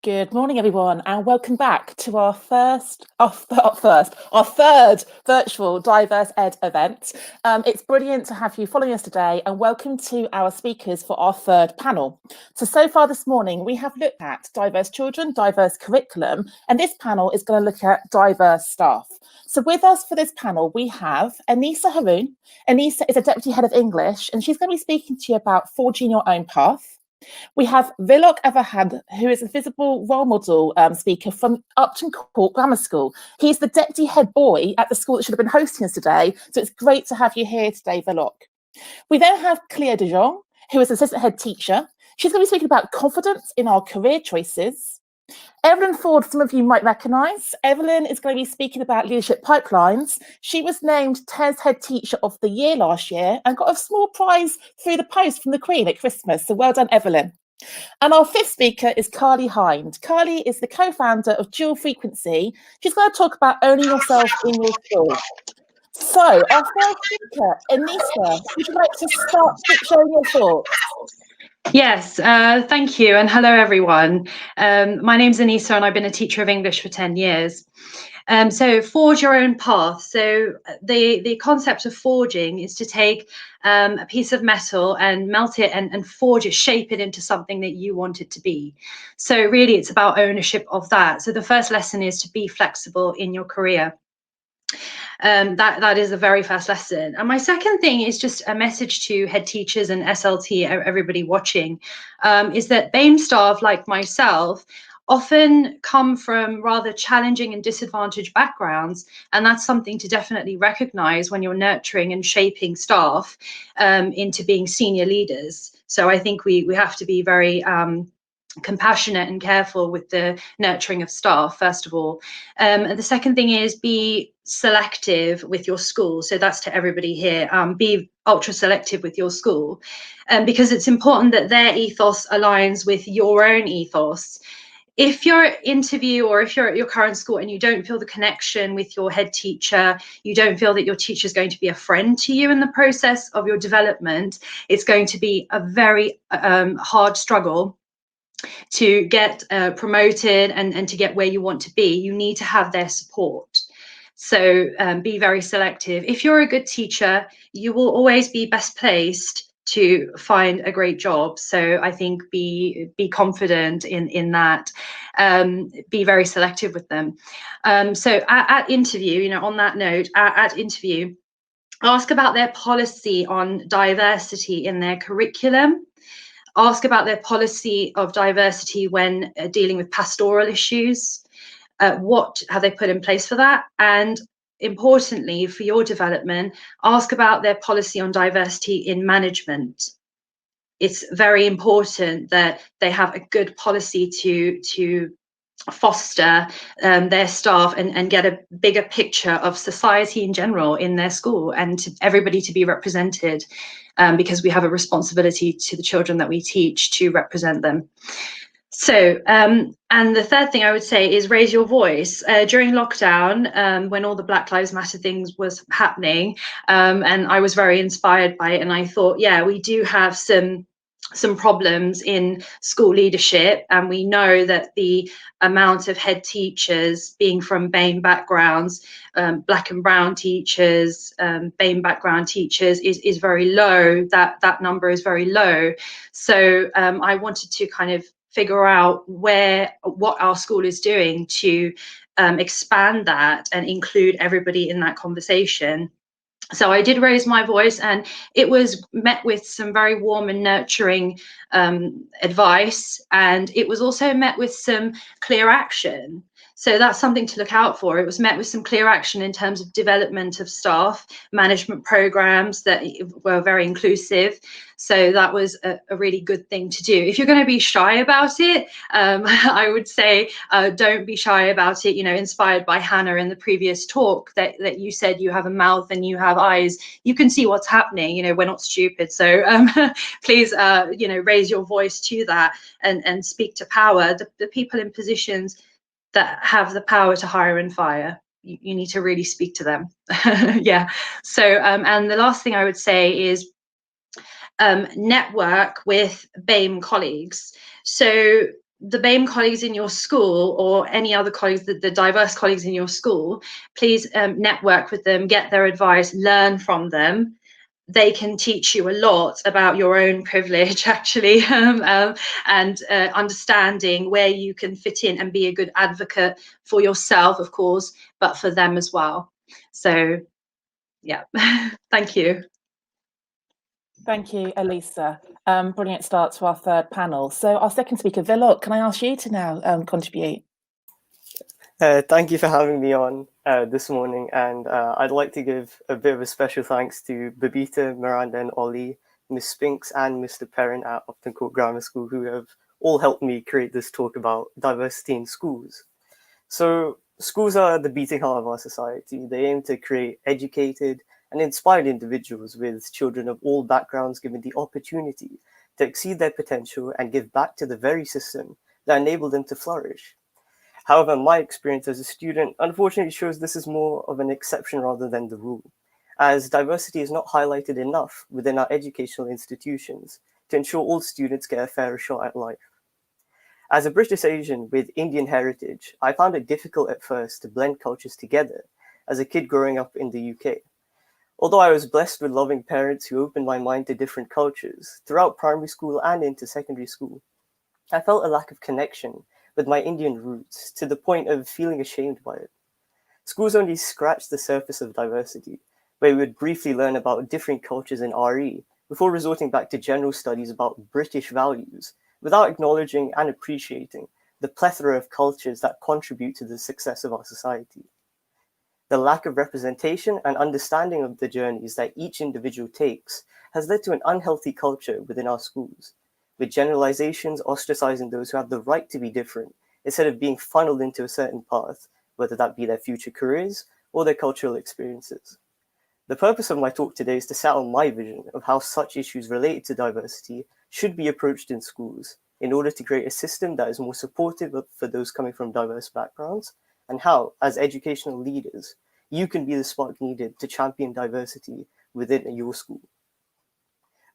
Good morning, everyone, and welcome back to our third virtual Diverse Ed event. It's brilliant to have you following us today, and welcome to our speakers for our third panel. So far this morning, we have looked at diverse children, diverse curriculum, and this panel is going to look at diverse staff. So with us for this panel, we have Aneesa Haroon. Aneesa is a Deputy Head of English, and she's going to be speaking to you about forging your own path. We have Vilok Avadhan, who is a visible role model speaker from Upton Court Grammar School. He's the deputy head boy at the school that should have been hosting us today. So it's great to have you here today, Vilok. We then have Cleo de Jong, who is assistant head teacher. She's going to be speaking about confidence in our career choices. Evelyn Forde, some of you might recognise. Evelyn is going to be speaking about leadership pipelines. She was named TES Head Teacher of the Year last year and got a small prize through the post from the Queen at Christmas. So well done, Evelyn. And our fifth speaker is Hind. Carly is the co-founder of Dual Frequency. She's going to talk about owning yourself in your school. So our first speaker, Aneesa, would you like to start sharing your thoughts? Yes, thank you, and hello everyone. My name's Aneesa and I've been a teacher of English for 10 years. So forge your own path. So the concept of forging is to take a piece of metal and melt it and forge it, shape it into something that you want it to be. So really it's about ownership of that. So the first lesson is to be flexible in your career. That is the very first lesson. And my second thing is just a message to head teachers and SLT, everybody watching, is that BAME staff like myself often come from rather challenging and disadvantaged backgrounds. And that's something to definitely recognize when you're nurturing and shaping staff into being senior leaders. So I think we have to be very compassionate and careful with the nurturing of staff, first of all. And the second thing is be selective with your school. So that's to everybody here. Be ultra selective with your school, because it's important that their ethos aligns with your own ethos. If you're at interview or if you're at your current school and you don't feel the connection with your head teacher, you don't feel that your teacher is going to be a friend to you in the process of your development, it's going to be a very hard struggle to get promoted and to get where you want to be. You need to have their support. So be very selective. If you're a good teacher, you will always be best placed to find a great job. So I think be confident in that. Be very selective with them. So at interview, on that note, at interview, ask about their policy on diversity in their curriculum. Ask about their policy of diversity when dealing with pastoral issues. What have they put in place for that? And importantly, for your development, ask about their policy on diversity in management. It's very important that they have a good policy to foster their staff and get a bigger picture of society in general in their school, and to everybody to be represented, because we have a responsibility to the children that we teach to represent them. So, and the third thing I would say is raise your voice. During lockdown, when all the Black Lives Matter things was happening, and I was very inspired by it, and I thought, yeah, we do have some problems in school leadership, and we know that the amount of head teachers being from BAME backgrounds, Black and brown teachers, BAME background teachers is very low. That number is very low. So I wanted to kind of figure out what our school is doing to expand that and include everybody in that conversation. So I did raise my voice, and it was met with some very warm and nurturing advice, and it was also met with some clear action. So that's something to look out for. It was met with some clear action in terms of development of staff, management programs that were very inclusive. So that was a really good thing to do. If you're going to be shy about it, I would say don't be shy about it. Inspired by Hannah in the previous talk, that you said you have a mouth and you have eyes. You can see what's happening. We're not stupid. So please, raise your voice to that and speak to power. The people in positions that have the power to hire and fire, you need to really speak to them. Yeah. So and the last thing I would say is network with BAME colleagues. So the BAME colleagues in your school or any other colleagues, the diverse colleagues in your school, please network with them, get their advice, learn from them. They can teach you a lot about your own privilege, actually, and understanding where you can fit in and be a good advocate for yourself, of course, but for them as well. So, yeah, thank you. Thank you, Aneesa. Brilliant start to our third panel. So our second speaker, Vilok, can I ask you to now contribute? Thank you for having me on this morning, and I'd like to give a bit of a special thanks to Babita, Miranda and Ollie, Miss Spinks and Mr. Perrin at Upton Court Grammar School, who have all helped me create this talk about diversity in schools. So schools are the beating heart of our society. They aim to create educated and inspired individuals with children of all backgrounds given the opportunity to exceed their potential and give back to the very system that enabled them to flourish. However, my experience as a student unfortunately shows this is more of an exception rather than the rule, as diversity is not highlighted enough within our educational institutions to ensure all students get a fair shot at life. As a British Asian with Indian heritage, I found it difficult at first to blend cultures together as a kid growing up in the UK. Although I was blessed with loving parents who opened my mind to different cultures throughout primary school and into secondary school, I felt a lack of connection with my Indian roots to the point of feeling ashamed by it. Schools only scratched the surface of diversity, where we would briefly learn about different cultures in RE before resorting back to general studies about British values, without acknowledging and appreciating the plethora of cultures that contribute to the success of our society. The lack of representation and understanding of the journeys that each individual takes has led to an unhealthy culture within our schools, with generalizations ostracizing those who have the right to be different instead of being funneled into a certain path, whether that be their future careers or their cultural experiences. The purpose of my talk today is to set out my vision of how such issues related to diversity should be approached in schools in order to create a system that is more supportive for those coming from diverse backgrounds, and how, as educational leaders, you can be the spark needed to champion diversity within your school.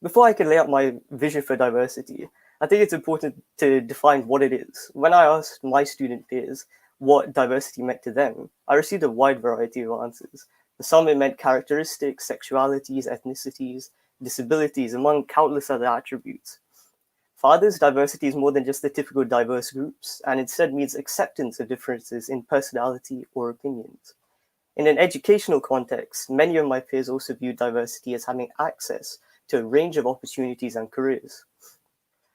Before I can lay out my vision for diversity, I think it's important to define what it is. When I asked my student peers what diversity meant to them, I received a wide variety of answers. For some, it meant characteristics, sexualities, ethnicities, disabilities, among countless other attributes. For others, diversity is more than just the typical diverse groups, and instead means acceptance of differences in personality or opinions. In an educational context, many of my peers also view diversity as having access to a range of opportunities and careers.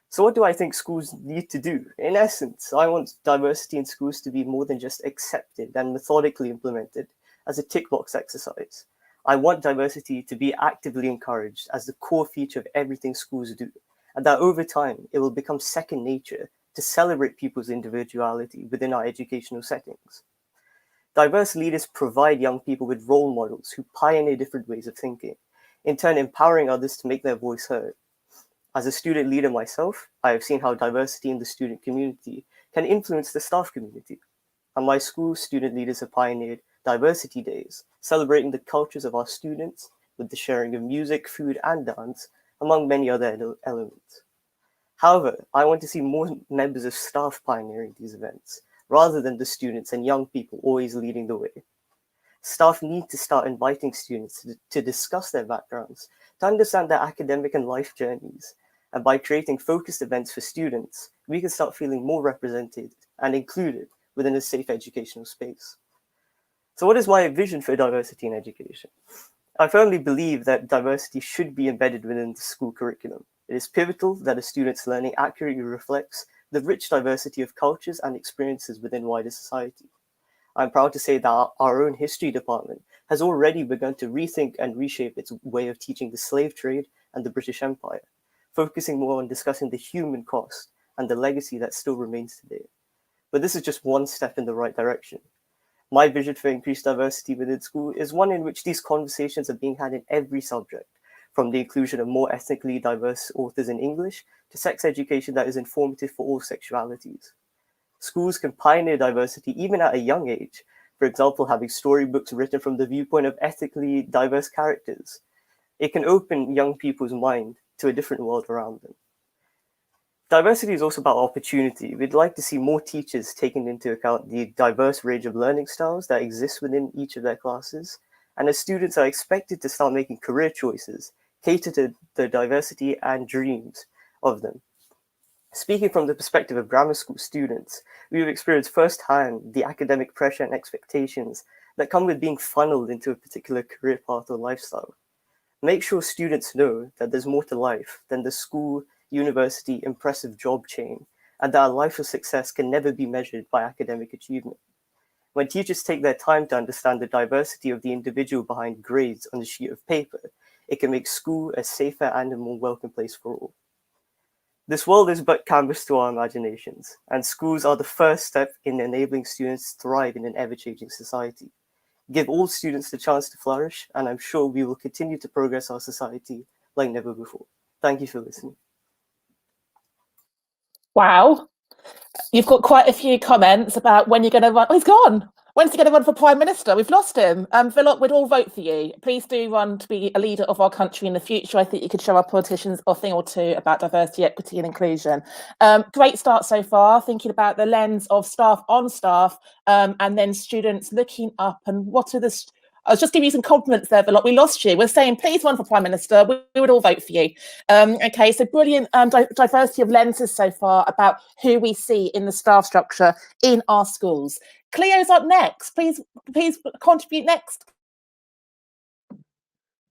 So what do I think schools need to do? In essence, I want diversity in schools to be more than just accepted and methodically implemented as a tick box exercise. I want diversity to be actively encouraged as the core feature of everything schools do, and that over time, it will become second nature to celebrate people's individuality within our educational settings. Diverse leaders provide young people with role models who pioneer different ways of thinking, in turn empowering others to make their voice heard. As a student leader myself, I have seen how diversity in the student community can influence the staff community. At my school, student leaders have pioneered diversity days, celebrating the cultures of our students with the sharing of music, food, and dance, among many other elements. However, I want to see more members of staff pioneering these events, rather than the students and young people always leading the way. Staff need to start inviting students to discuss their backgrounds, to understand their academic and life journeys. And by creating focused events for students, we can start feeling more represented and included within a safe educational space. So what is my vision for diversity in education? I firmly believe that diversity should be embedded within the school curriculum. It is pivotal that a student's learning accurately reflects the rich diversity of cultures and experiences within wider society. I'm proud to say that our own history department has already begun to rethink and reshape its way of teaching the slave trade and the British Empire, focusing more on discussing the human cost and the legacy that still remains today. But this is just one step in the right direction. My vision for increased diversity within school is one in which these conversations are being had in every subject, from the inclusion of more ethnically diverse authors in English to sex education that is informative for all sexualities. Schools can pioneer diversity even at a young age, for example, having storybooks written from the viewpoint of ethically diverse characters. It can open young people's mind to a different world around them. Diversity is also about opportunity. We'd like to see more teachers taking into account the diverse range of learning styles that exist within each of their classes. And as students are expected to start making career choices, cater to the diversity and dreams of them. Speaking from the perspective of grammar school students, we have experienced firsthand the academic pressure and expectations that come with being funneled into a particular career path or lifestyle. Make sure students know that there's more to life than the school, university, impressive job chain, and that a life of success can never be measured by academic achievement. When teachers take their time to understand the diversity of the individual behind grades on a sheet of paper, it can make school a safer and a more welcome place for all. This world is but canvas to our imaginations, and schools are the first step in enabling students to thrive in an ever-changing society. Give all students the chance to flourish, and I'm sure we will continue to progress our society like never before. Thank you for listening. Wow. You've got quite a few comments about when you're going to run. Oh, he's gone. When's he going to run for Prime Minister? We've lost him. Vilok, we'd all vote for you. Please do run to be a leader of our country in the future. I think you could show our politicians a thing or two about diversity, equity and inclusion. Great start so far, thinking about the lens of staff on staff and then students looking up and what are the... I was just giving you some compliments there, Vilok. We lost you. We're saying, please run for Prime Minister. We would all vote for you. Okay, so brilliant diversity of lenses so far about who we see in the staff structure in our schools. Cleo's up next. Please contribute next.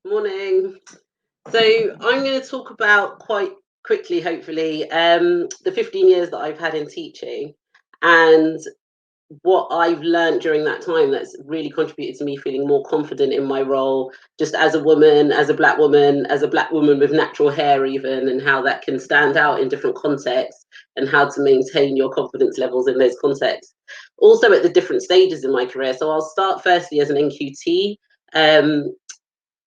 Morning. So I'm going to talk about quite quickly, hopefully, the 15 years that I've had in teaching and what I've learned during that time that's really contributed to me feeling more confident in my role, just as a woman, as a black woman with natural hair even, and how that can stand out in different contexts and how to maintain your confidence levels in those contexts. Also at the different stages in my career. So I'll start firstly as an NQT.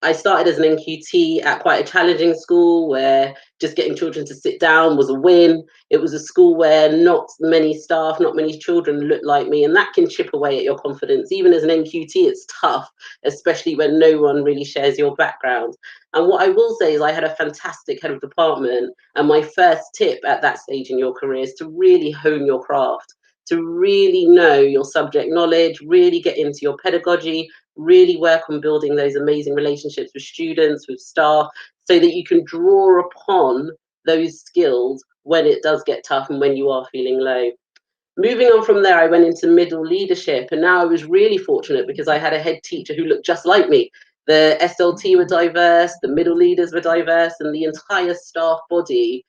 I started as an NQT at quite a challenging school where just getting children to sit down was a win. It was a school where not many staff, not many children looked like me, and that can chip away at your confidence. Even as an NQT, it's tough, especially when no one really shares your background. And what I will say is I had a fantastic head of department, and my first tip at that stage in your career is to really hone your craft, to really know your subject knowledge, really get into your pedagogy, really work on building those amazing relationships with students, with staff, so that you can draw upon those skills when it does get tough and when you are feeling low. Moving on from there, I went into middle leadership, and now I was really fortunate because I had a head teacher who looked just like me. The SLT were diverse, the middle leaders were diverse, and the entire staff body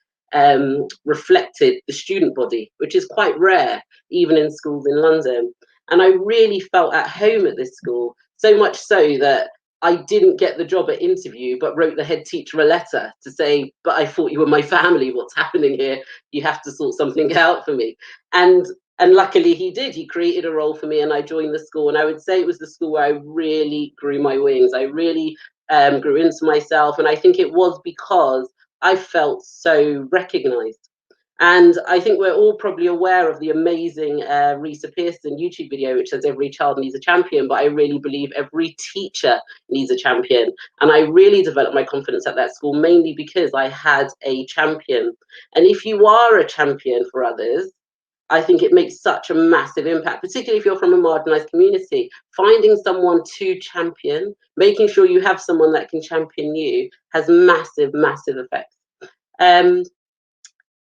reflected the student body, which is quite rare, even in schools in London. And I really felt at home at this school, so much so that I didn't get the job at interview, but wrote the head teacher a letter to say, but I thought you were my family, what's happening here? You have to sort something out for me. And luckily he did. He created a role for me and I joined the school. And I would say it was the school where I really grew my wings. I really grew into myself. And I think it was because I felt so recognized. And I think we're all probably aware of the amazing Risa Pearson YouTube video, which says every child needs a champion, but I really believe every teacher needs a champion. And I really developed my confidence at that school, mainly because I had a champion. And if you are a champion for others, I think it makes such a massive impact, particularly if you're from a marginalized community. Finding someone to champion, making sure you have someone that can champion you has massive, massive effects.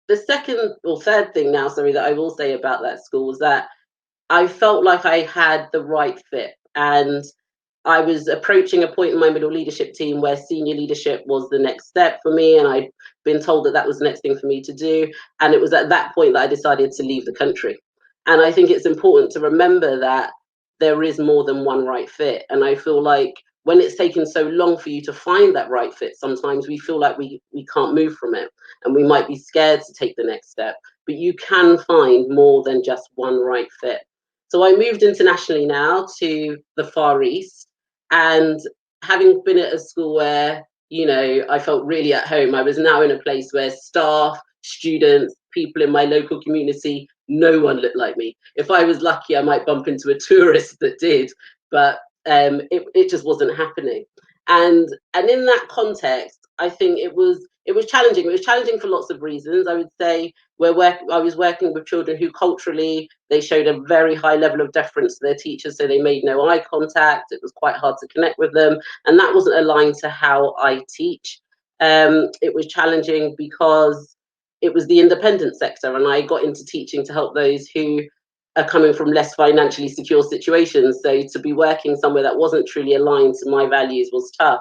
The second or third thing now, sorry, that I will say about that school was that I felt like I had the right fit. And I was approaching a point in my middle leadership team where senior leadership was the next step for me. And I'd been told that that was the next thing for me to do. And it was at that point that I decided to leave the country. And I think it's important to remember that there is more than one right fit. And I feel like when it's taken so long for you to find that right fit, sometimes we feel like we can't move from it and we might be scared to take the next step, but you can find more than just one right fit. So I moved internationally now to the Far East, and having been at a school where, you know, I felt really at home, I was now in a place where staff, students, people in my local community, no one looked like me. If I was lucky, I might bump into a tourist that did, but it just wasn't happening. And in that context, I think it was it was challenging. It was challenging for lots of reasons. I would say I was working with children who culturally, they showed a very high level of deference to their teachers, so they made no eye contact. It was quite hard to connect with them, and that wasn't aligned to how I teach. It was challenging because it was the independent sector, and I got into teaching to help those who are coming from less financially secure situations. So to be working somewhere that wasn't truly aligned to my values was tough.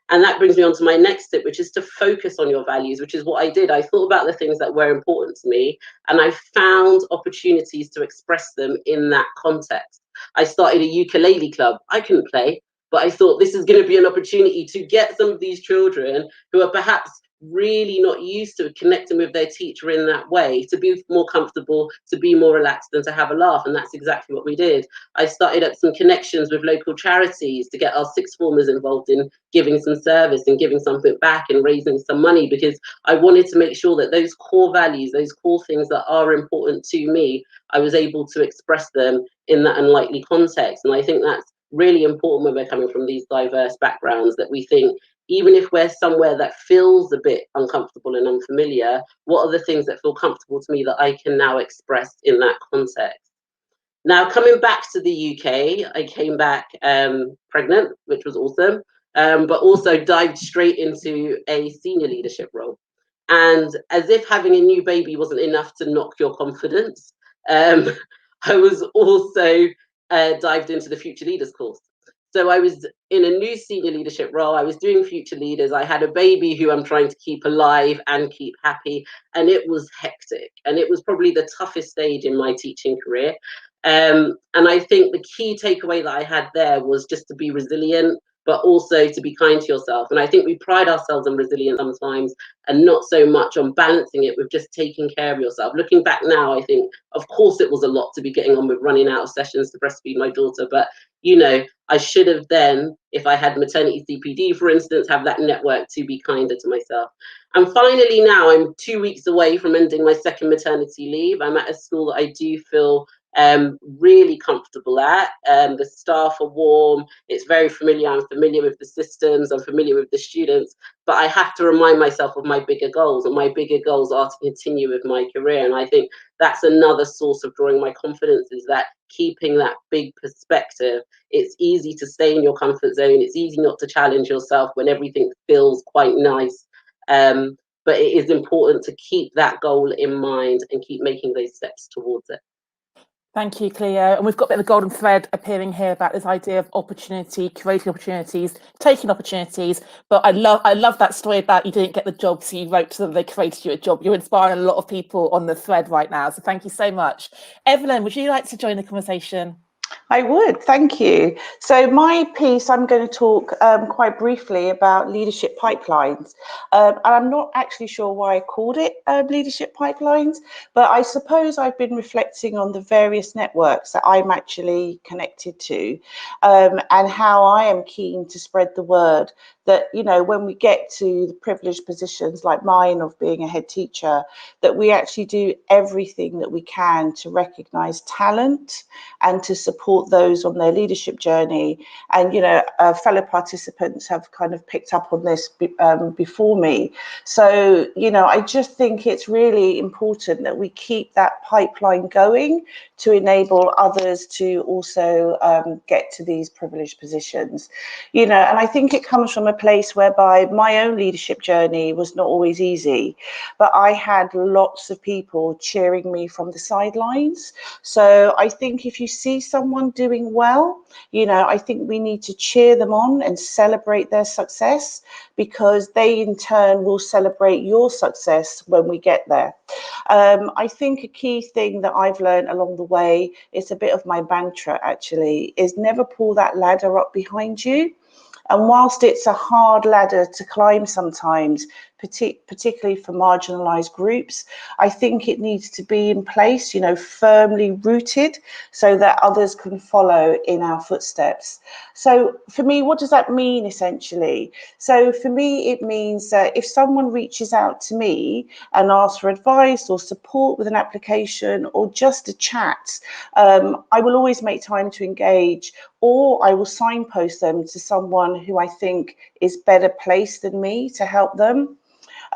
And that brings me on to my next tip, which is to focus on your values, which is what I did. I thought about the things that were important to me, and I found opportunities to express them in that context. I started a ukulele club. I couldn't play, but I thought this is going to be an opportunity to get some of these children who are perhaps really not used to connecting with their teacher in that way, to be more comfortable, to be more relaxed, and to have a laugh. And that's exactly what we did. I started up some connections with local charities to get our sixth formers involved in giving some service and giving something back and raising some money, because I wanted to make sure that those core values, those core things that are important to me, I was able to express them in that unlikely context. And I think that's really important when we're coming from these diverse backgrounds, that we think, even if we're somewhere that feels a bit uncomfortable and unfamiliar, what are the things that feel comfortable to me that I can now express in that context? Now, coming back to the UK, I came back pregnant, which was awesome, but also dived straight into a senior leadership role. And as if having a new baby wasn't enough to knock your confidence, I was also dived into the Future Leaders course. So I was in a new senior leadership role. I was doing Future Leaders. I had a baby who I'm trying to keep alive and keep happy. And it was hectic. And it was probably the toughest stage in my teaching career. And I think the key takeaway that I had there was just to be resilient, but also to be kind to yourself. And I think we pride ourselves on resilience sometimes and not so much on balancing it with just taking care of yourself. Looking back now, I think, of course, it was a lot to be getting on with running out of sessions to breastfeed my daughter. But, you know, I should have then, if I had maternity CPD, for instance, have that network to be kinder to myself. And finally, now I'm 2 weeks away from ending my second maternity leave. I'm at a school that I do feel really comfortable at. The staff are warm. It's very familiar. I'm familiar with the systems. I'm familiar with the students. But I have to remind myself of my bigger goals, and my bigger goals are to continue with my career. And I think that's another source of drawing my confidence, is that keeping that big perspective. It's easy to stay in your comfort zone. It's easy not to challenge yourself when everything feels quite nice. But it is important to keep that goal in mind and keep making those steps towards it. Thank you, Cleo. And we've got a bit of a golden thread appearing here about this idea of opportunity, creating opportunities, taking opportunities. But I love that story about you didn't get the job, so you wrote to them, they created you a job. You're inspiring a lot of people on the thread right now. So thank you so much. Evelyn, would you like to join the conversation? I would, thank you. So my piece, I'm going to talk quite briefly about leadership pipelines. And I'm not actually sure why I called it leadership pipelines, but I suppose I've been reflecting on the various networks that I'm actually connected to, and how I am keen to spread the word that, you know, when we get to the privileged positions like mine of being a head teacher, that we actually do everything that we can to recognise talent and to support those on their leadership journey. And, you know, fellow participants have kind of picked up on this before me. So, you know, I just think it's really important that we keep that pipeline going to enable others to also get to these privileged positions. You know, and I think it comes from a place whereby my own leadership journey was not always easy, but I had lots of people cheering me from the sidelines. So I think if you see someone doing well, you know, I think we need to cheer them on and celebrate their success, because they in turn will celebrate your success when we get there. I think a key thing that I've learned along the way, it's a bit of my mantra actually, is never pull that ladder up behind you. And whilst it's a hard ladder to climb sometimes, particularly for marginalised groups, I think it needs to be in place, you know, firmly rooted, so that others can follow in our footsteps. So for me, what does that mean essentially? So for me, it means that if someone reaches out to me and asks for advice or support with an application or just a chat, I will always make time to engage, or I will signpost them to someone who I think is better placed than me to help them.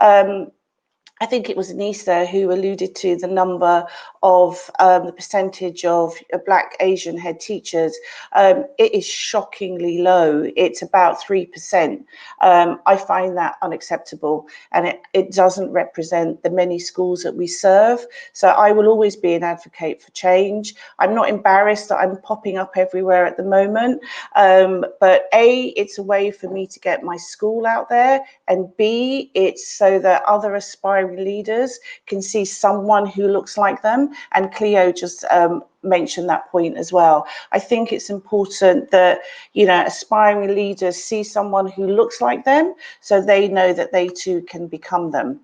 I think it was Aneesa who alluded to the number of the percentage of Black Asian head teachers. It is shockingly low. It's about 3%. I find that unacceptable, and it doesn't represent the many schools that we serve. So I will always be an advocate for change. I'm not embarrassed that I'm popping up everywhere at the moment, but A, it's a way for me to get my school out there, and B, it's so that other aspiring leaders can see someone who looks like them. And Cleo just mentioned that point as well. I think it's important that, you know, aspiring leaders see someone who looks like them, so they know that they too can become them.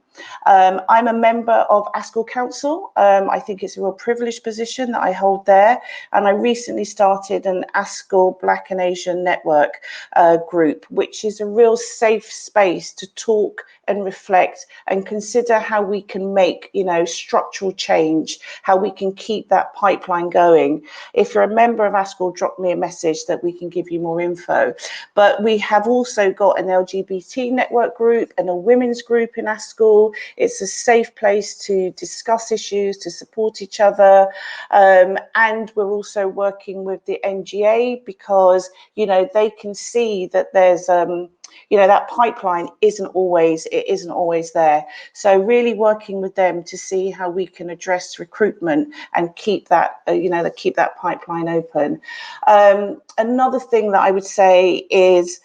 I'm a member of ASCL Council. I think it's a real privileged position that I hold there. And I recently started an ASCL Black and Asian Network group, which is a real safe space to talk and reflect and consider how we can make, you know, structural change, how we can keep that pipeline going. If you're a member of ASCL, drop me a message that we can give you more info. But we have also got an LGBT network group and a women's group in ASCL. It's a safe place to discuss issues, to support each other. And we're also working with the NGA because, you know, they can see that there's, you know, that pipeline isn't always there. So really working with them to see how we can address recruitment and keep that, keep that pipeline open. Another thing that I would say is,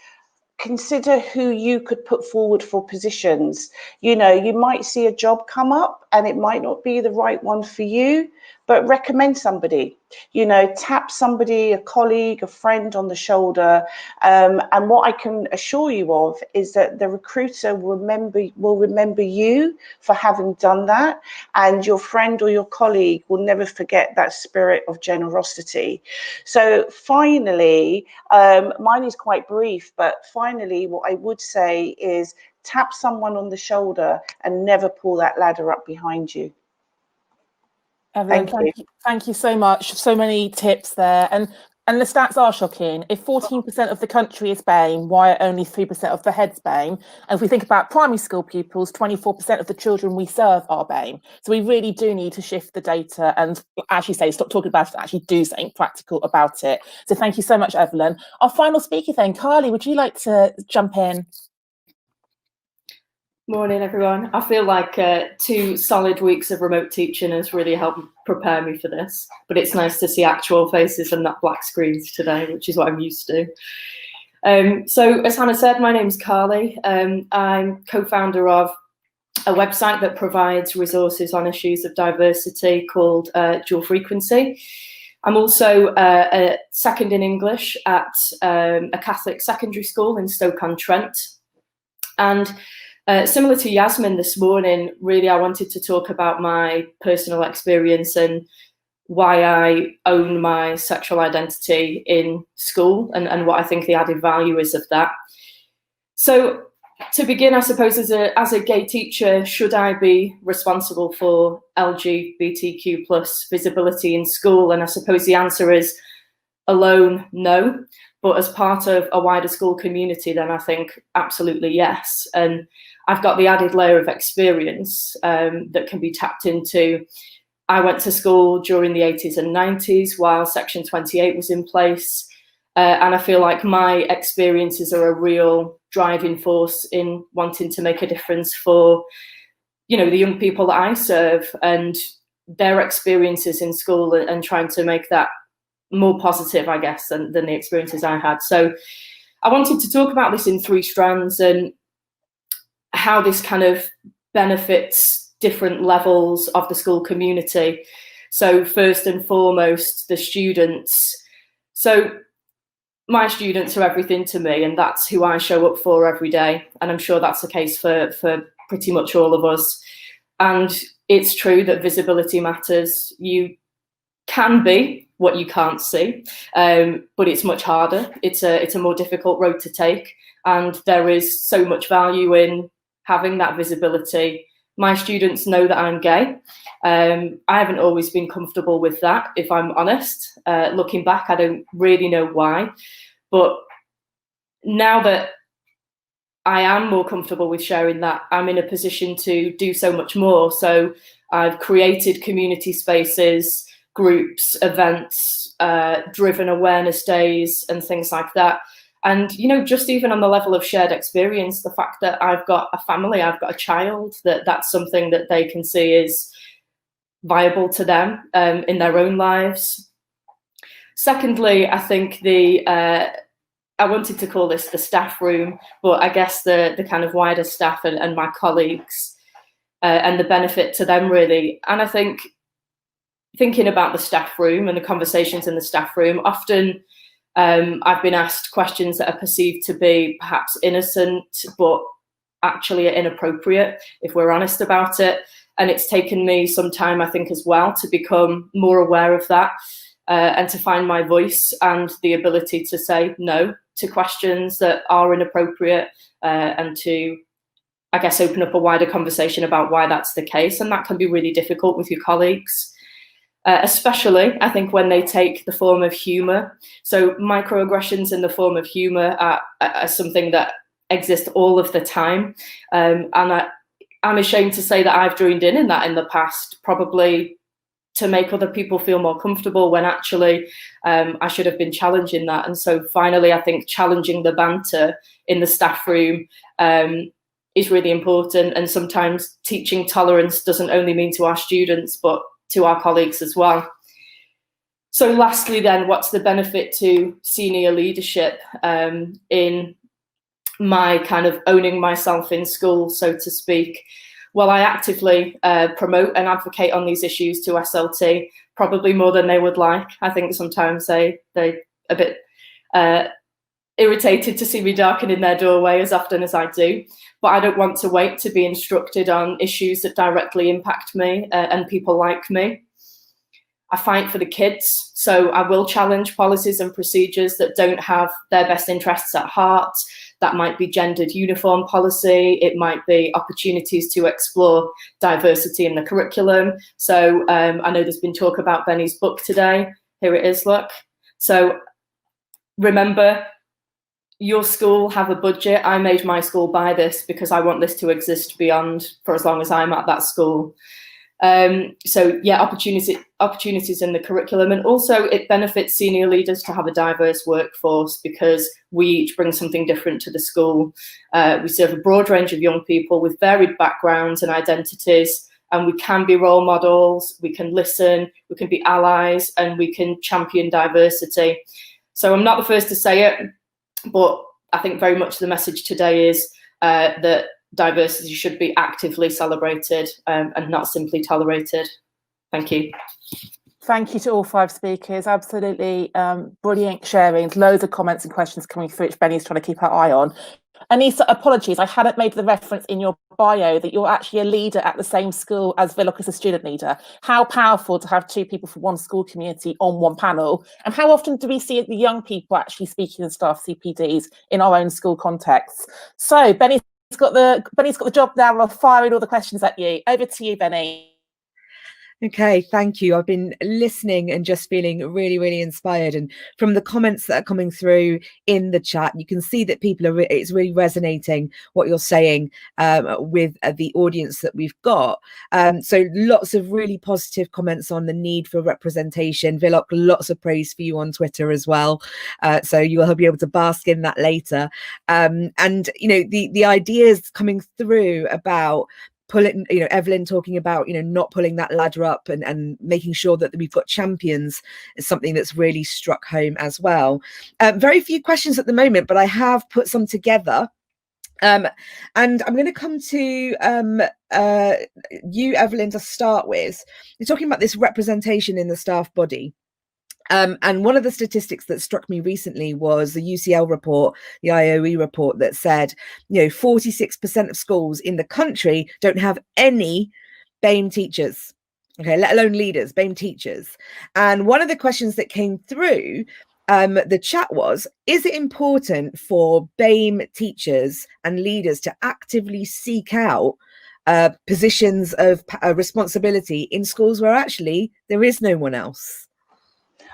consider who you could put forward for positions. You know, you might see a job come up and it might not be the right one for you, but recommend somebody, you know, tap somebody, a colleague, a friend on the shoulder. And what I can assure you of is that the recruiter will remember you for having done that. And your friend or your colleague will never forget that spirit of generosity. So finally, mine is quite brief, but finally, what I would say is tap someone on the shoulder and never pull that ladder up behind you. Evelyn, thank you so much. So many tips there. And the stats are shocking. If 14% of the country is BAME, why are only 3% of the heads BAME? And if we think about primary school pupils, 24% of the children we serve are BAME. So we really do need to shift the data and, as you say, stop talking about it, actually do something practical about it. So thank you so much, Evelyn. Our final speaker then, Carly, would you like to jump in? Morning, everyone. I feel like 2 solid weeks of remote teaching has really helped prepare me for this, but it's nice to see actual faces and not black screens today, which is what I'm used to. So as Hannah said, my name's Carly. I'm co-founder of a website that provides resources on issues of diversity called Dual Frequency. I'm also a second in English at a Catholic secondary school in Stoke-on-Trent. And similar to Yasmin this morning, really I wanted to talk about my personal experience and why I own my sexual identity in school and what I think the added value is of that. So to begin, I suppose as a gay teacher, should I be responsible for LGBTQ plus visibility in school? And I suppose the answer is alone, no. But as part of a wider school community, then I think absolutely yes. And I've got the added layer of experience that can be tapped into. I went to school during the 80s and 90s while Section 28 was in place. And I feel like my experiences are a real driving force in wanting to make a difference for, you know, the young people that I serve and their experiences in school and trying to make that more positive, I guess, than the experiences I had. So I wanted to talk about this in 3 strands and how this kind of benefits different levels of the school community. So first and foremost, the students. So my students are everything to me, and that's who I show up for every day. And I'm sure that's the case for pretty much all of us. And it's true that visibility matters. You can be what you can't see, but it's much harder. It's a more difficult road to take, and there is so much value in having that visibility. My students know that I'm gay. I haven't always been comfortable with that, if I'm honest. Looking back, I don't really know why, but now that I am more comfortable with sharing that, I'm in a position to do so much more. So I've created community spaces, groups, events, driven awareness days and things like that. And, you know, just even on the level of shared experience, the fact that I've got a family, I've got a child, that's something that they can see is viable to them in their own lives. Secondly, I think I wanted to call this the staff room, but I guess the kind of wider staff and my colleagues and the benefit to them really. And I think thinking about the staff room and the conversations in the staff room, often I've been asked questions that are perceived to be perhaps innocent, but actually are inappropriate if we're honest about it. And it's taken me some time, I think, as well, to become more aware of that and to find my voice and the ability to say no to questions that are inappropriate and to, I guess, open up a wider conversation about why that's the case. And that can be really difficult with your colleagues, especially, I think, when they take the form of humour. So microaggressions in the form of humour are something that exist all of the time. And I'm ashamed to say that I've joined in that in the past, probably to make other people feel more comfortable, when actually I should have been challenging that. And so finally, I think challenging the banter in the staff room is really important. And sometimes teaching tolerance doesn't only mean to our students, but to our colleagues as well. So lastly then, what's the benefit to senior leadership in my kind of owning myself in school, so to speak? Well, I actively promote and advocate on these issues to SLT, probably more than they would like. I think sometimes they're a bit irritated to see me darken in their doorway as often as I do. But I don't want to wait to be instructed on issues that directly impact me and people like me. I fight for the kids, so I will challenge policies and procedures that don't have their best interests at heart. That might be gendered uniform policy. It might be opportunities to explore diversity in the curriculum. So I know there's been talk about Benny's book today. Here it is, look. So remember, your school have a budget. I made my school buy this because I want this to exist beyond for as long as I'm at that school. So yeah, opportunities in the curriculum, and also it benefits senior leaders to have a diverse workforce because we each bring something different to the school. We serve a broad range of young people with varied backgrounds and identities, and we can be role models, we can listen, we can be allies, and we can champion diversity. So I'm not the first to say it, but I think very much the message today is that diversity should be actively celebrated and not simply tolerated. Thank you. Thank you to all 5 speakers. Absolutely brilliant sharings, loads of comments and questions coming through, which Benny's trying to keep her eye on. Aneesa, apologies, I hadn't made the reference in your bio that you're actually a leader at the same school as Vilok as a student leader. How powerful to have 2 people from one school community on one panel. And how often do we see the young people actually speaking in staff CPDs in our own school contexts? So Benny's got the job now of firing all the questions at you. Over to you, Benny. Okay, thank you. I've been listening and just feeling really, really inspired. And from the comments that are coming through in the chat, you can see that people are, it's really resonating what you're saying with the audience that we've got. So lots of really positive comments on the need for representation. Vilok, lots of praise for you on Twitter as well. So you will be able to bask in that later. And, you know, the ideas coming through about pulling, you know, Evelyn talking about, you know, not pulling that ladder up and making sure that we've got champions is something that's really struck home as well. Very few questions at the moment, but I have put some together. And I'm going to come to you, Evelyn, to start with. You're talking about this representation in the staff body. And one of the statistics that struck me recently was the UCL report, the IOE report, that said, you know, 46% of schools in the country don't have any BAME teachers, okay, let alone leaders, BAME teachers. And one of the questions that came through the chat was, is it important for BAME teachers and leaders to actively seek out positions of responsibility in schools where actually there is no one else?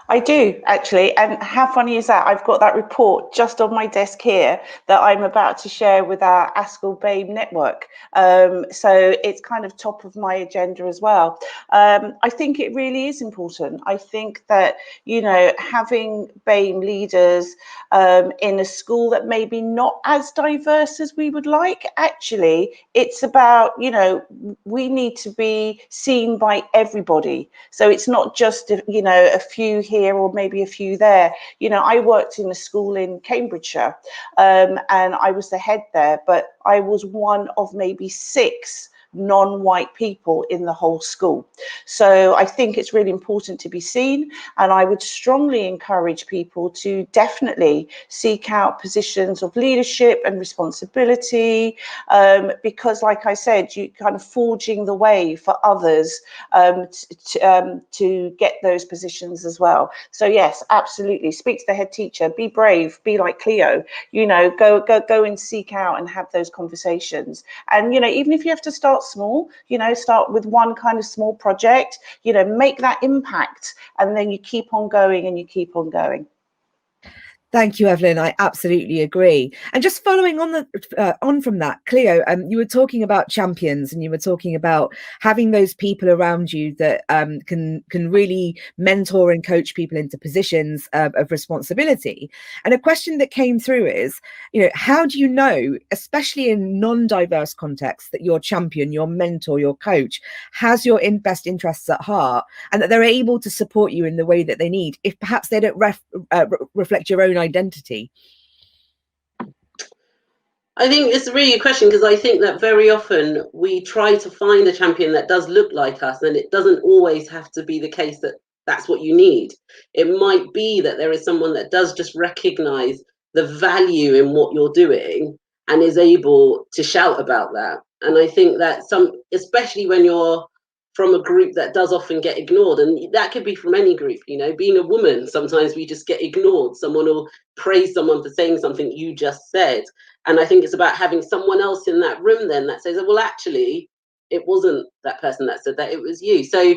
I do, actually. And how funny is that? I've got that report just on my desk here that I'm about to share with our ASCL BAME network. So it's kind of top of my agenda as well. I think it really is important. I think that, you know, having BAME leaders in a school that maybe not as diverse as we would like, actually, it's about, you know, we need to be seen by everybody. So it's not just, you know, a few here or maybe a few there. You know, I worked in a school in Cambridgeshire and I was the head there, but I was one of maybe 6 non-white people in the whole school. So I think it's really important to be seen, and I would strongly encourage people to definitely seek out positions of leadership and responsibility, because like I said, you kind of forging the way for others to get those positions as well. So yes, absolutely, speak to the head teacher, be brave, be like Cleo, you know, go and seek out and have those conversations. And, you know, even if you have to start small, you know, start with one kind of small project, you know, make that impact, and then you keep on going and you keep on going. Thank you, Evelyn. I absolutely agree. And just following on from that, Cleo, you were talking about champions, and you were talking about having those people around you that can really mentor and coach people into positions of responsibility. And a question that came through is, you know, how do you know, especially in non-diverse contexts, that your champion, your mentor, your coach has your best interests at heart, and that they're able to support you in the way that they need, if perhaps they don't reflect your own identity? I think it's really a question, because I think that very often we try to find a champion that does look like us, and it doesn't always have to be the case that that's what you need. It might be that there is someone that does just recognize the value in what you're doing and is able to shout about that. And I think that especially when you're from a group that does often get ignored, and that could be from any group, you know, being a woman, sometimes we just get ignored. Someone will praise someone for saying something you just said. And I think it's about having someone else in that room then that says, well, actually, it wasn't that person that said that, it was you. So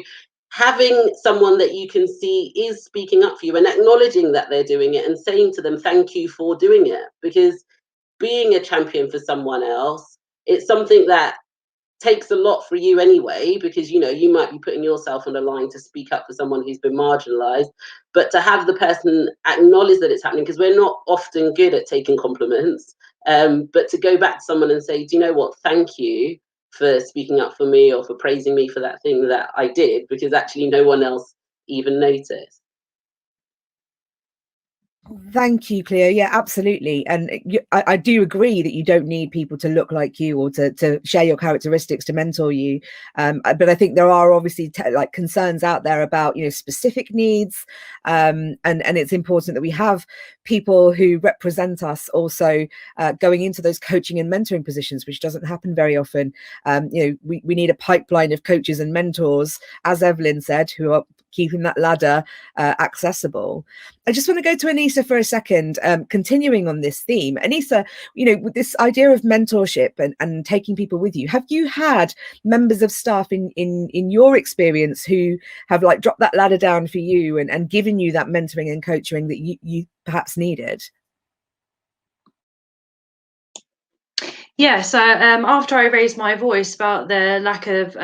having someone that you can see is speaking up for you and acknowledging that they're doing it and saying to them, thank you for doing it. Because being a champion for someone else, it's something that takes a lot for you anyway, because, you know, you might be putting yourself on the line to speak up for someone who's been marginalized, but to have the person acknowledge that it's happening, because we're not often good at taking compliments, but to go back to someone and say, do you know what, thank you for speaking up for me or for praising me for that thing that I did, because actually no one else even noticed. Thank you, Cleo. Yeah, absolutely. And I do agree that you don't need people to look like you or to share your characteristics to mentor you. But I think there are obviously like concerns out there about, you know, specific needs. And it's important that we have people who represent us also going into those coaching and mentoring positions, which doesn't happen very often. You know, we need a pipeline of coaches and mentors, as Evelyn said, who are keeping that ladder accessible. I just want to go to Aneesa for a second, continuing on this theme. Aneesa, you know, with this idea of mentorship and taking people with you, have you had members of staff in your experience who have like dropped that ladder down for you and given you that mentoring and coaching that you perhaps needed? Yes, after I raised my voice about the lack of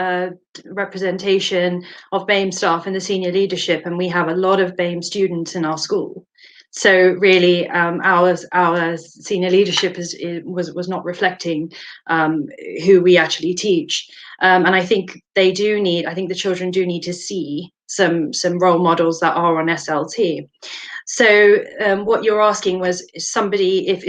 representation of BAME staff in the senior leadership, and we have a lot of BAME students in our school. So really, our senior leadership was not reflecting who we actually teach, and I think they do need. I think the children do need to see some role models that are on SLT. So what you're asking was if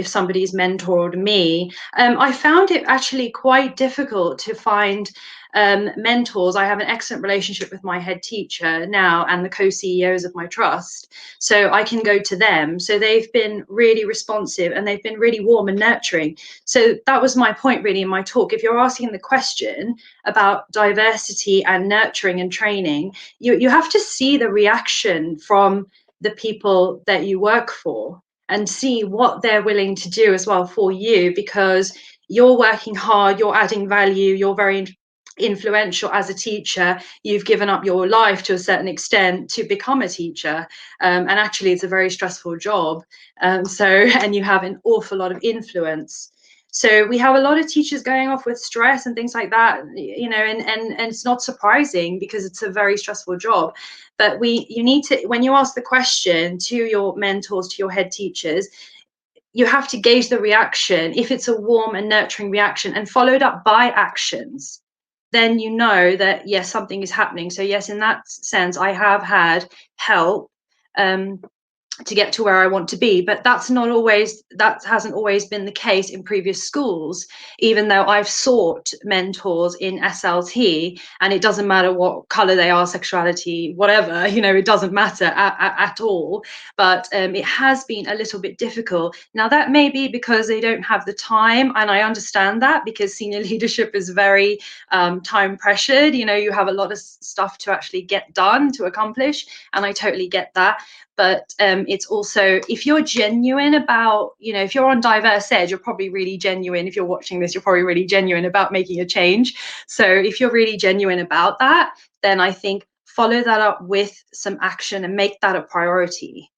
somebody's mentored me. I found it actually quite difficult to find mentors. I have an excellent relationship with my head teacher now and the co-CEOs of my trust, so I can go to them. So they've been really responsive and they've been really warm and nurturing. So that was my point really in my talk. If you're asking the question about diversity and nurturing and training, you have to see the reaction from the people that you work for and see what they're willing to do as well for you, because you're working hard, you're adding value, you're very influential as a teacher, you've given up your life to a certain extent to become a teacher, and actually it's a very stressful job, and you have an awful lot of influence. So we have a lot of teachers going off with stress and things like that, you know, and it's not surprising because it's a very stressful job. But you need to, when you ask the question to your mentors, to your head teachers, you have to gauge the reaction. If it's a warm and nurturing reaction and followed up by actions, then you know that, yes, something is happening. So yes, in that sense, I have had help to get to where I want to be, but that hasn't always been the case in previous schools, even though I've sought mentors in SLT, and it doesn't matter what color they are, sexuality, whatever, you know, it doesn't matter at all. But it has been a little bit difficult. Now that may be because they don't have the time, and I understand that, because senior leadership is very time pressured. You know, you have a lot of stuff to actually get done, to accomplish, and I totally get that. But it's also, if you're genuine about, you know, if you're on Diverse Ed, you're probably really genuine. If you're watching this, you're probably really genuine about making a change. So if you're really genuine about that, then I think follow that up with some action and make that a priority.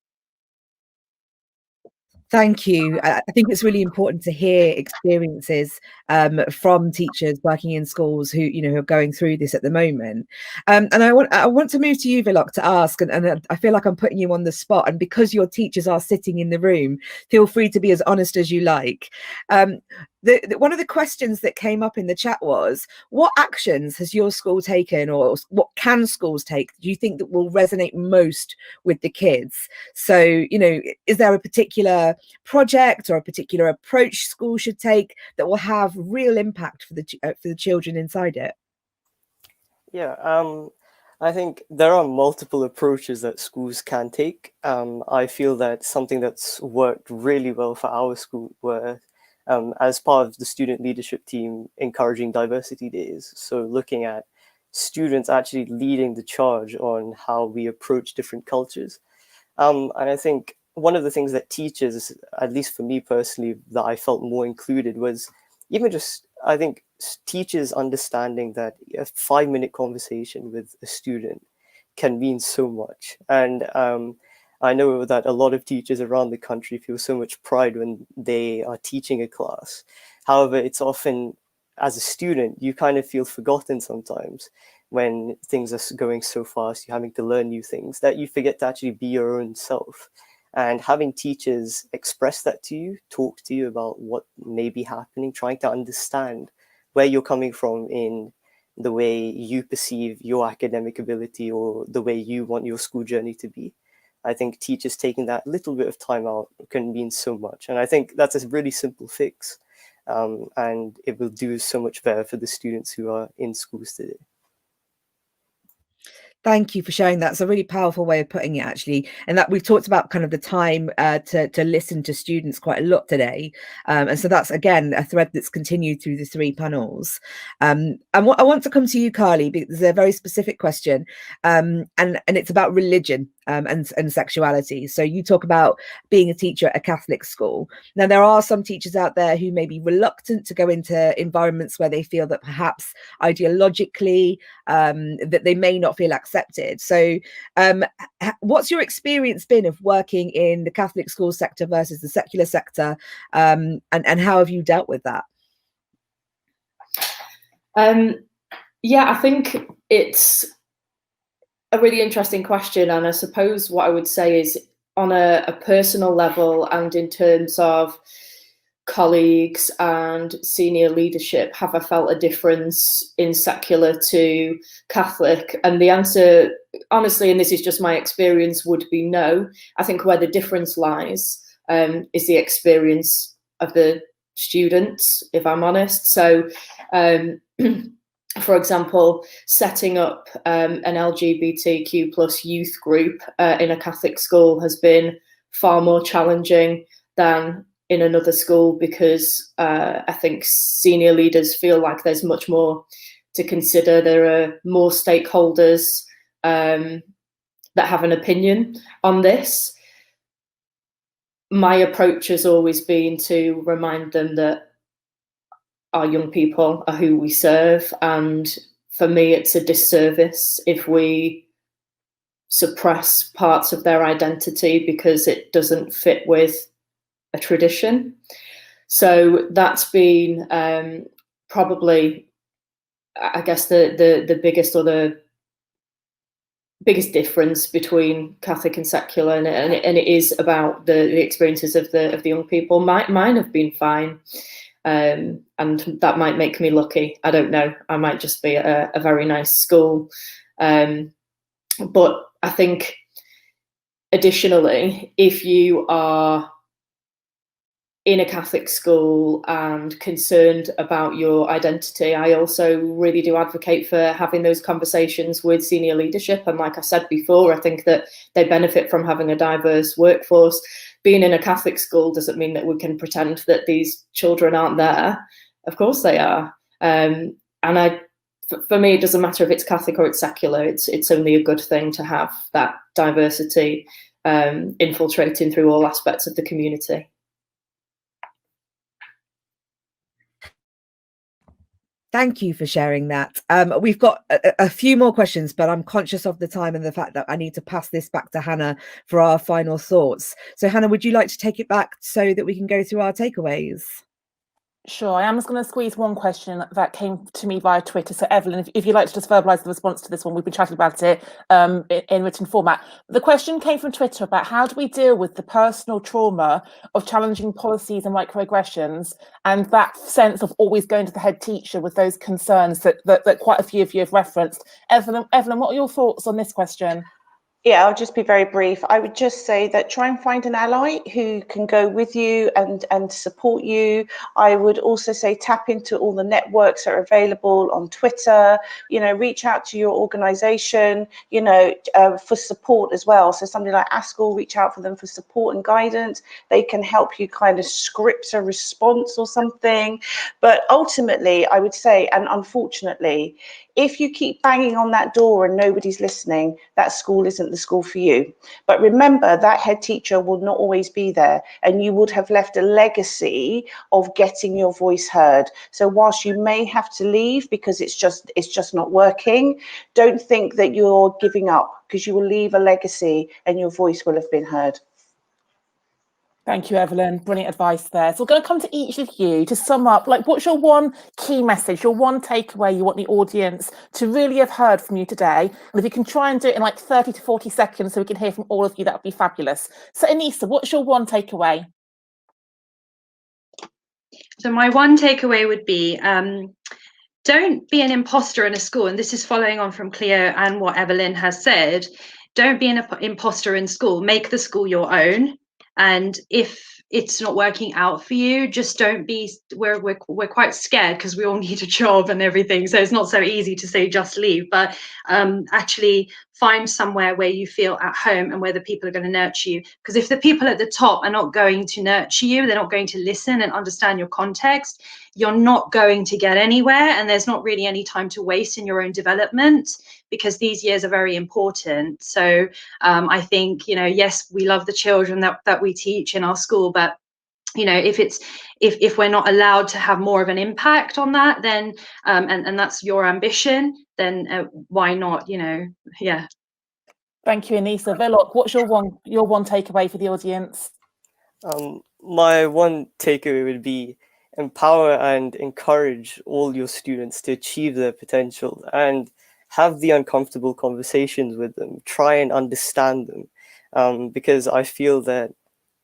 Thank you. I think it's really important to hear experiences from teachers working in schools who, you know, who are going through this at the moment. And I want to move to you, Vilok, to ask, and I feel like I'm putting you on the spot. And because your teachers are sitting in the room, feel free to be as honest as you like. One of the questions that came up in the chat was, what actions has your school taken, or what can schools take, do you think, that will resonate most with the kids? So, you know, is there a particular project or a particular approach schools should take that will have real impact for the children inside it? Yeah, I think there are multiple approaches that schools can take. I feel that something that's worked really well for our school were, as part of the student leadership team, encouraging diversity days. So looking at students actually leading the charge on how we approach different cultures. And I think one of the things that teachers, at least for me personally, that I felt more included was even just, I think, teachers understanding that a 5-minute conversation with a student can mean so much. And I know that a lot of teachers around the country feel so much pride when they are teaching a class. However, it's often, as a student, you kind of feel forgotten sometimes when things are going so fast, you're having to learn new things, that you forget to actually be your own self. And having teachers express that to you, talk to you about what may be happening, trying to understand where you're coming from in the way you perceive your academic ability or the way you want your school journey to be. I think teachers taking that little bit of time out can mean so much. And I think that's a really simple fix. And it will do so much better for the students who are in schools today. Thank you for sharing that. It's a really powerful way of putting it, actually. And that we've talked about kind of the time to listen to students quite a lot today. And so that's, again, a thread that's continued through the 3 panels. And I want to come to you, Carly, because there's a very specific question. And it's about religion and sexuality. So you talk about being a teacher at a Catholic school. Now, there are some teachers out there who may be reluctant to go into environments where they feel that perhaps ideologically that they may not feel accepted. So what's your experience been of working in the Catholic school sector versus the secular sector, and how have you dealt with that? Yeah, I think it's a really interesting question, and I suppose what I would say is, on a personal level and in terms of colleagues and senior leadership, have I felt a difference in secular to Catholic? And the answer, honestly, and this is just my experience, would be no. I think where the difference lies is the experience of the students, if I'm honest. So for example, setting up an LGBTQ plus youth group in a Catholic school has been far more challenging than in another school, because I think senior leaders feel like there's much more to consider. There are more stakeholders that have an opinion on this. My approach has always been to remind them that our young people are who we serve, and for me, it's a disservice if we suppress parts of their identity because it doesn't fit with a tradition. So that's been probably, I guess, the biggest or the biggest difference between Catholic and secular, and it is about the experiences of the young people. Mine have been fine, and that might make me lucky. I don't know. I might just be at a very nice school, but I think additionally, if you are in a Catholic school and concerned about your identity, I also really do advocate for having those conversations with senior leadership. And like I said before, I think that they benefit from having a diverse workforce. Being in a Catholic school doesn't mean that we can pretend that these children aren't there. Of course they are. And for me, it doesn't matter if it's Catholic or it's secular. It's only a good thing to have that diversity infiltrating through all aspects of the community. Thank you for sharing that. We've got a few more questions, but I'm conscious of the time and the fact that I need to pass this back to Hannah for our final thoughts. So Hannah, would you like to take it back so that we can go through our takeaways? Sure, I am just going to squeeze one question that came to me via Twitter. So Evelyn, if you'd like to just verbalise the response to this one, we've been chatting about it in written format. The question came from Twitter about how do we deal with the personal trauma of challenging policies and microaggressions, and that sense of always going to the head teacher with those concerns that quite a few of you have referenced. Evelyn, what are your thoughts on this question? Yeah, I'll just be very brief. I would just say that try and find an ally who can go with you and support you. I would also say tap into all the networks that are available on Twitter, reach out to your organization, for support as well. So somebody like ASCL, reach out for them for support and guidance. They can help you kind of script a response or something. But ultimately, I would say, and unfortunately, if you keep banging on that door and nobody's listening, that school isn't the school for you. But remember, that head teacher will not always be there, and you would have left a legacy of getting your voice heard. So whilst you may have to leave because it's just not working, don't think that you're giving up, because you will leave a legacy and your voice will have been heard. Thank you, Evelyn. Brilliant advice there. So we're going to come to each of you to sum up, what's your one key message, your one takeaway you want the audience to really have heard from you today? And if you can try and do it in 30 to 40 seconds so we can hear from all of you, that would be fabulous. So Aneesa, what's your one takeaway? So my one takeaway would be, don't be an imposter in a school. And this is following on from Cleo and what Evelyn has said. Don't be an imposter in school. Make the school your own. And if it's not working out for you, just don't be, we're quite scared because we all need a job and everything. So it's not so easy to say just leave, but actually find somewhere where you feel at home and where the people are going to nurture you. Because if the people at the top are not going to nurture you, they're not going to listen and understand your context, you're not going to get anywhere, and there's not really any time to waste in your own development, because these years are very important. So I think, yes, we love the children that we teach in our school, but if we're not allowed to have more of an impact on that, then and that's your ambition, then why not? Yeah. Thank you, Aneesa. Vilok, what's your one takeaway for the audience? My one takeaway would be empower and encourage all your students to achieve their potential and have the uncomfortable conversations with them. Try and understand them, because I feel that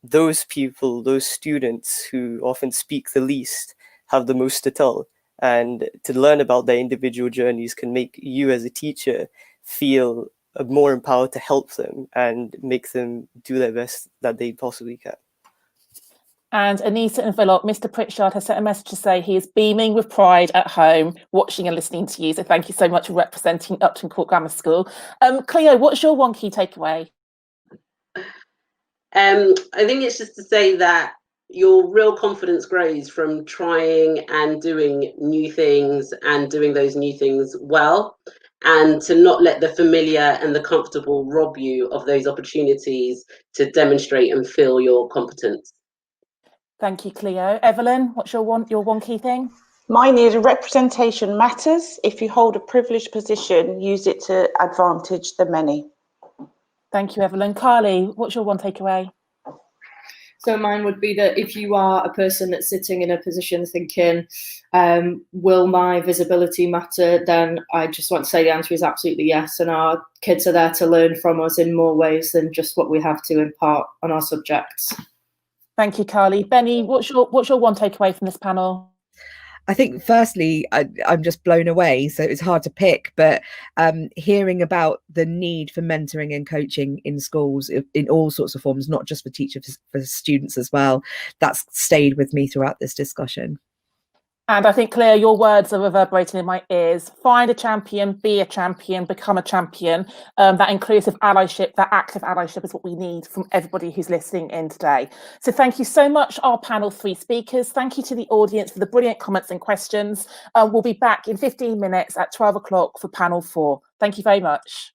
those people, those students who often speak the least, have the most to tell. And to learn about their individual journeys can make you as a teacher feel more empowered to help them and make them do their best that they possibly can. And Aneesa and Vilok, Mr. Pritchard has sent a message to say he is beaming with pride at home, watching and listening to you. So thank you so much for representing Upton Court Grammar School. Cleo, what's your one key takeaway? I think it's just to say that your real confidence grows from trying and doing new things and doing those new things well, and to not let the familiar and the comfortable rob you of those opportunities to demonstrate and feel your competence. Thank you, Cleo. Evelyn, what's your one key thing? Mine is representation matters. If you hold a privileged position, use it to advantage the many. Thank you, Evelyn. Carly, what's your one takeaway? So mine would be that if you are a person that's sitting in a position thinking, will my visibility matter, then I just want to say the answer is absolutely yes. And our kids are there to learn from us in more ways than just what we have to impart on our subjects. Thank you, Carly. Benny, what's your one takeaway from this panel? I think firstly, I'm just blown away. So it's hard to pick, but hearing about the need for mentoring and coaching in schools in all sorts of forms, not just for teachers, for students as well, that's stayed with me throughout this discussion. And I think, Cleo, your words are reverberating in my ears. Find a champion, be a champion, become a champion. That inclusive allyship, that active allyship is what we need from everybody who's listening in today. So thank you so much, our panel 3 speakers. Thank you to the audience for the brilliant comments and questions. We'll be back in 15 minutes at 12 o'clock for panel 4. Thank you very much.